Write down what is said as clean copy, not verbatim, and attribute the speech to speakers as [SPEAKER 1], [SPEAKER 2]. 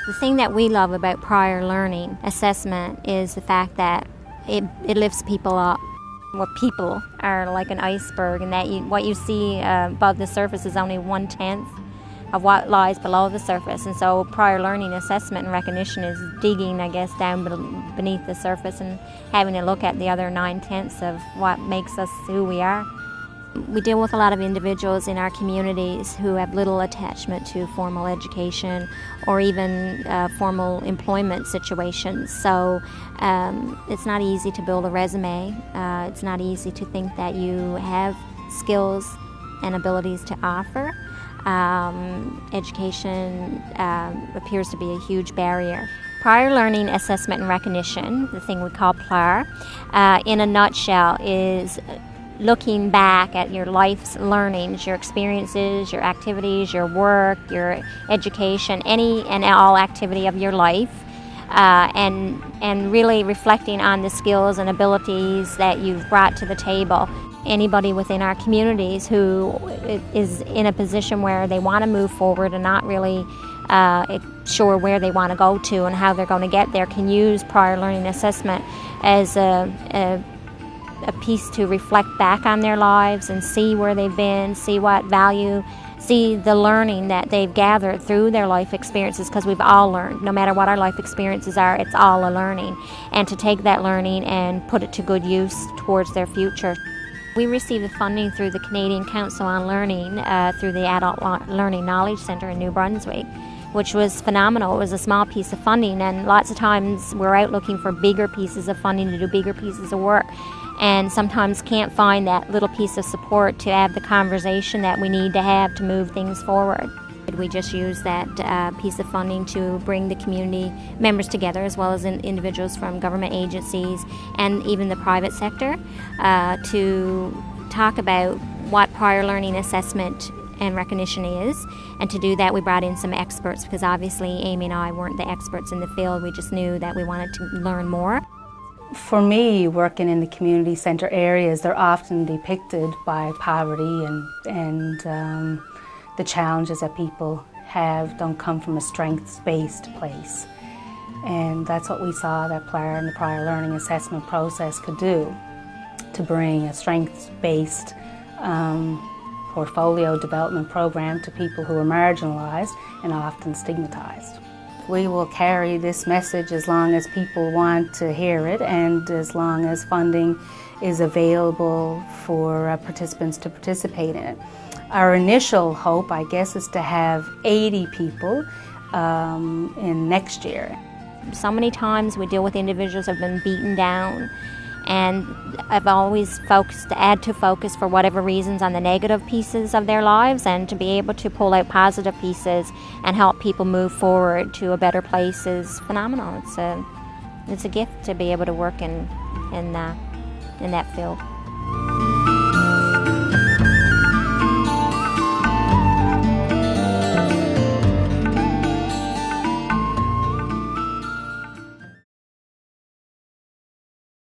[SPEAKER 1] The thing that we love about prior learning assessment is the fact that it lifts people up. Well, people are like an iceberg, and that what you see above the surface is only 1/10 of what lies below the surface. And so prior learning assessment and recognition is digging, I guess, down beneath the surface and having a look at the other 9/10 of what makes us who we are. We deal with a lot of individuals in our communities who have little attachment to formal education or even formal employment situations. So it's not easy to build a resume. It's not easy to think that you have skills and abilities to offer. Education appears to be a huge barrier. Prior learning assessment and recognition, the thing we call PLAR, in a nutshell is looking back at your life's learnings, your experiences, your activities, your work, your education, any and all activity of your life, and really reflecting on the skills and abilities that you've brought to the table. Anybody within our communities who is in a position where they want to move forward and not really sure where they want to go to and how they're going to get there can use prior learning assessment as a piece to reflect back on their lives and see where they've been, see what value, see the learning that they've gathered through their life experiences, because we've all learned. No matter what our life experiences are, it's all a learning. And to take that learning and put it to good use towards their future. We received the funding through the Canadian Council on Learning through the Adult Learning Knowledge Centre in New Brunswick, which was phenomenal. It was a small piece of funding, and lots of times we're out looking for bigger pieces of funding to do bigger pieces of work, and sometimes can't find that little piece of support to have the conversation that we need to have to move things forward. We just use that piece of funding to bring the community members together, as well as individuals from government agencies and even the private sector, to talk about what prior learning assessment and recognition is. And to do that, we brought in some experts, because obviously Amy and I weren't the experts in the field. We just knew that we wanted to learn more.
[SPEAKER 2] For me, working in the community centre areas, they're often depicted by poverty and the challenges that people have don't come from a strengths-based place. And that's what we saw that PLAR and the prior learning assessment process could do, to bring a strengths-based portfolio development program to people who are marginalised and often stigmatised. We will carry this message as long as people want to hear it, and as long as funding is available for participants to participate in it. Our initial hope, I guess, is to have 80 people in next year.
[SPEAKER 1] So many times we deal with individuals who have been beaten down, and I've always focused to add to focus, for whatever reasons, on the negative pieces of their lives, and to be able to pull out positive pieces and help people move forward to a better place is phenomenal. It's a gift to be able to work in that field.